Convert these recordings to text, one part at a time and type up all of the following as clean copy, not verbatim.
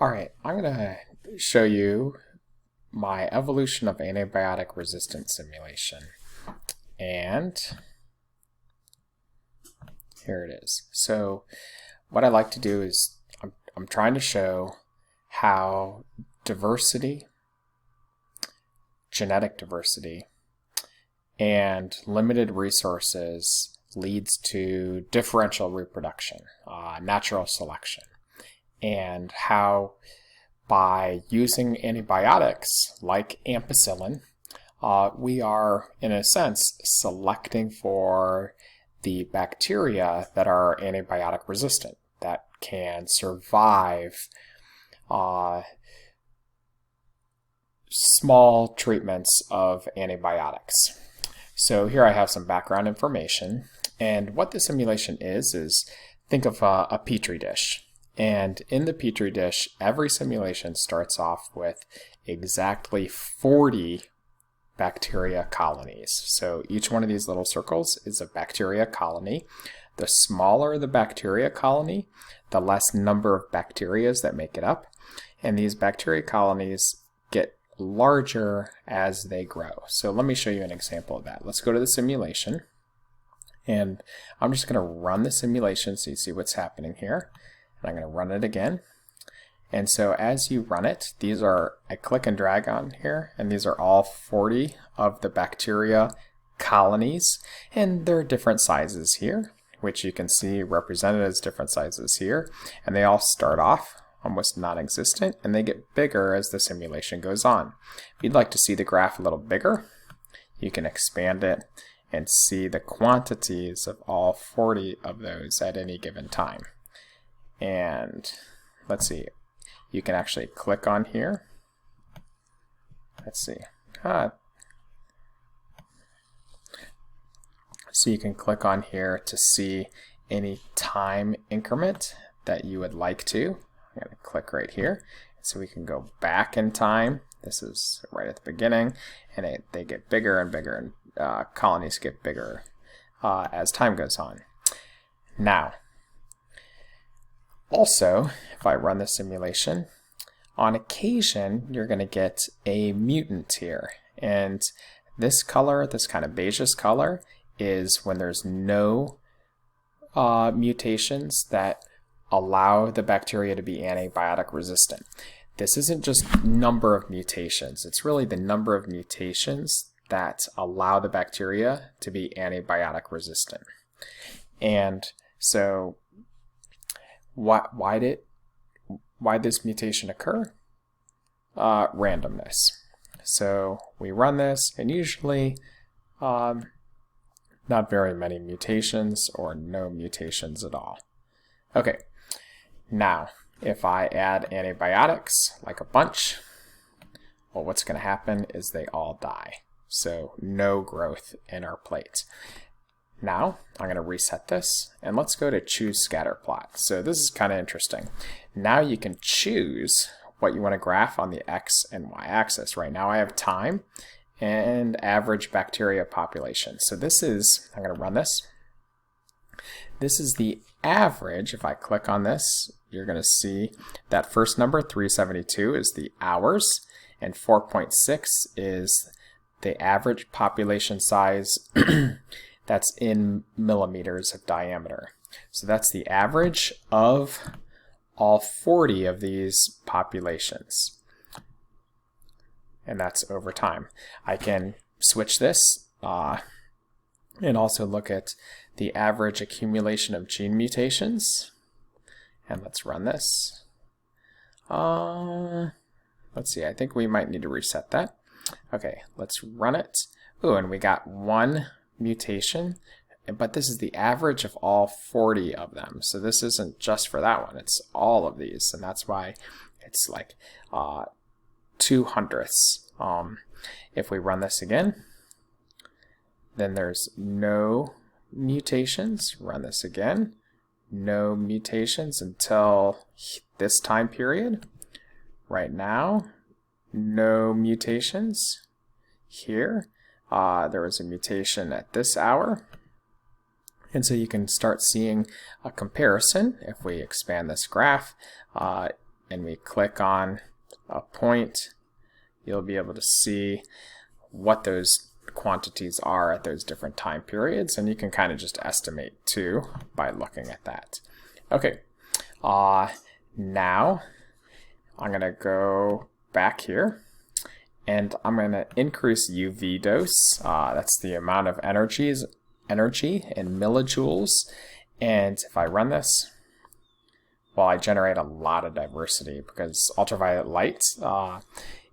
Alright, I'm going to show you my evolution of antibiotic resistance simulation. And here it is. So what I like to do is I'm trying to show how diversity, genetic diversity, and limited resources leads to differential reproduction, natural selection, and how by using antibiotics like ampicillin, we are, in a sense, selecting for the bacteria that are antibiotic resistant, that can survive small treatments of antibiotics. So here I have some background information, and what the simulation is think of a petri dish. And in the petri dish, every simulation starts off with exactly 40 bacteria colonies. So each one of these little circles is a bacteria colony. The smaller the bacteria colony, the less number of bacteria that make it up. And these bacteria colonies get larger as they grow. So let me show you an example of that. Let's go to the simulation. And I'm just going to run the simulation so you see what's happening here. And I'm going to run it again. And so as you run it, I click and drag on here, and these are all 40 of the bacteria colonies. And there are different sizes here, which you can see represented as different sizes here. And they all start off almost non-existent, and they get bigger as the simulation goes on. If you'd like to see the graph a little bigger, you can expand it and see the quantities of all 40 of those at any given time. And let's see, you can actually click on here. Let's see. So you can click on here to see any time increment that you would like to. I'm going to click right here. So we can go back in time. This is right at the beginning, and they get bigger and bigger, and colonies get bigger as time goes on. Now, also, if I run the simulation, on occasion you're going to get a mutant here. And this color, this kind of beigeish color, is when there's no mutations that allow the bacteria to be antibiotic resistant. This isn't just number of mutations, it's really the number of mutations that allow the bacteria to be antibiotic resistant. And so why did this mutation occur? Randomness. So we run this, and usually not very many mutations or no mutations at all. Okay, now if I add antibiotics like a bunch, well, what's going to happen is they all die. So no growth in our plate. Now I'm going to reset this, and let's go to choose scatter plot. So this is kind of interesting. Now you can choose what you want to graph on the X and Y axis. Right now I have time and average bacteria population. So this is, I'm going to run this. This is the average. If I click on this, you're going to see that first number, 372, is the hours, and 4.6 is the average population size that's in millimeters of diameter. So that's the average of all 40 of these populations. And that's over time. I can switch this and also look at the average accumulation of gene mutations. And let's run this. Let's see, I think we might need to reset that. Okay, let's run it. Ooh, and we got one mutation, but this is the average of all 40 of them. So this isn't just for that one, it's all of these, and that's why it's like 2/100ths. If we run this again, then there's no mutations. Run this again, no mutations until this time period. Right now, no mutations. Here, there was a mutation at this hour. And so you can start seeing a comparison. If we expand this graph, and we click on a point, you'll be able to see what those quantities are at those different time periods, and you can kind of just estimate too by looking at that. Okay, now I'm going to go back here and I'm going to increase UV dose. That's the amount of energy in millijoules. And if I run this, well, I generate a lot of diversity because ultraviolet light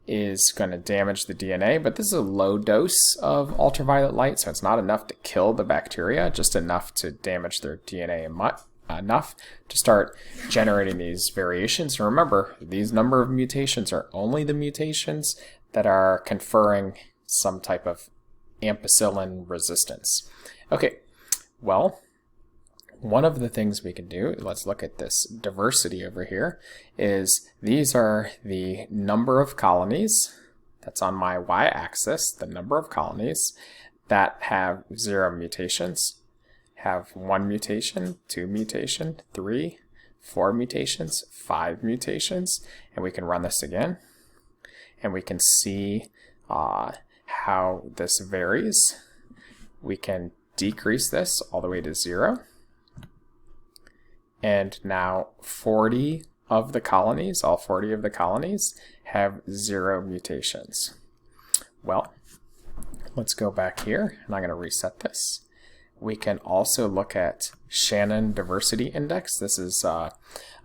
is going to damage the DNA, but this is a low dose of ultraviolet light, so it's not enough to kill the bacteria, just enough to damage their DNA enough to start generating these variations. And remember, these number of mutations are only the mutations that are conferring some type of ampicillin resistance. Okay, well, one of the things we can do, let's look at this diversity over here, is these are the number of colonies, that's on my y-axis, the number of colonies that have 0 mutations, have 1 mutation, 2 mutation, 3, 4 mutations, 5 mutations, and we can run this again, and we can see how this varies. We can decrease this all the way to 0. And now 40 of the colonies, all 40 of the colonies, have 0 mutations. Well, let's go back here, and I'm going to reset this. We can also look at Shannon Diversity Index. This is a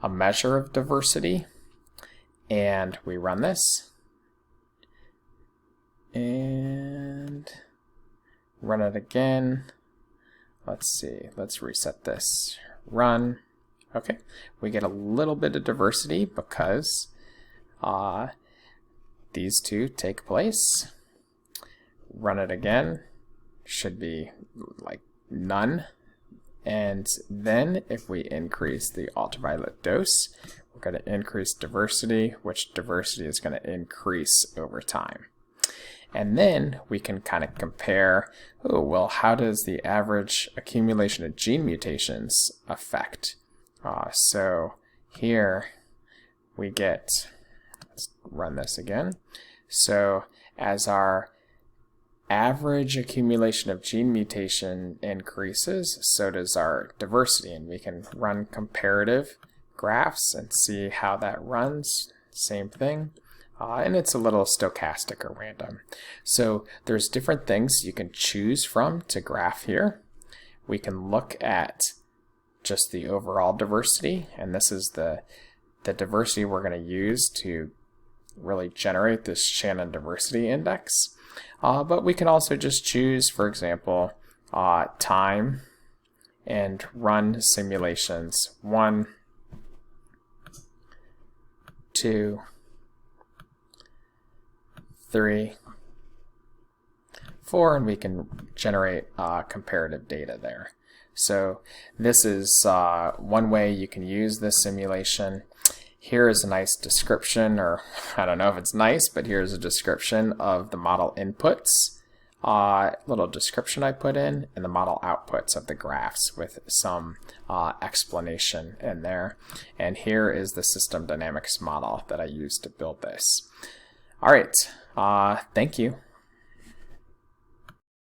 measure of diversity, and we run this. And run it again. Let's see, let's reset this. Run. Okay, we get a little bit of diversity because these two take place. Run it again. Should be like none. And then if we increase the ultraviolet dose, we're going to increase diversity, which diversity is going to increase over time. And then we can kind of compare, oh, well, how does the average accumulation of gene mutations affect? So here we get, let's run this again. So as our average accumulation of gene mutation increases, so does our diversity. And we can run comparative graphs and see how that runs. Same thing. And it's a little stochastic or random. So there's different things you can choose from to graph here. We can look at just the overall diversity, and this is the diversity we're going to use to really generate this Shannon Diversity Index. But we can also just choose, for example, time and run simulations 1, 2, 3, 4, and we can generate comparative data there. So this is one way you can use this simulation. Here is a nice description, or I don't know if it's nice, but here's a description of the model inputs, little description I put in, and the model outputs of the graphs with some explanation in there. And here is the system dynamics model that I used to build this. All right, thank you.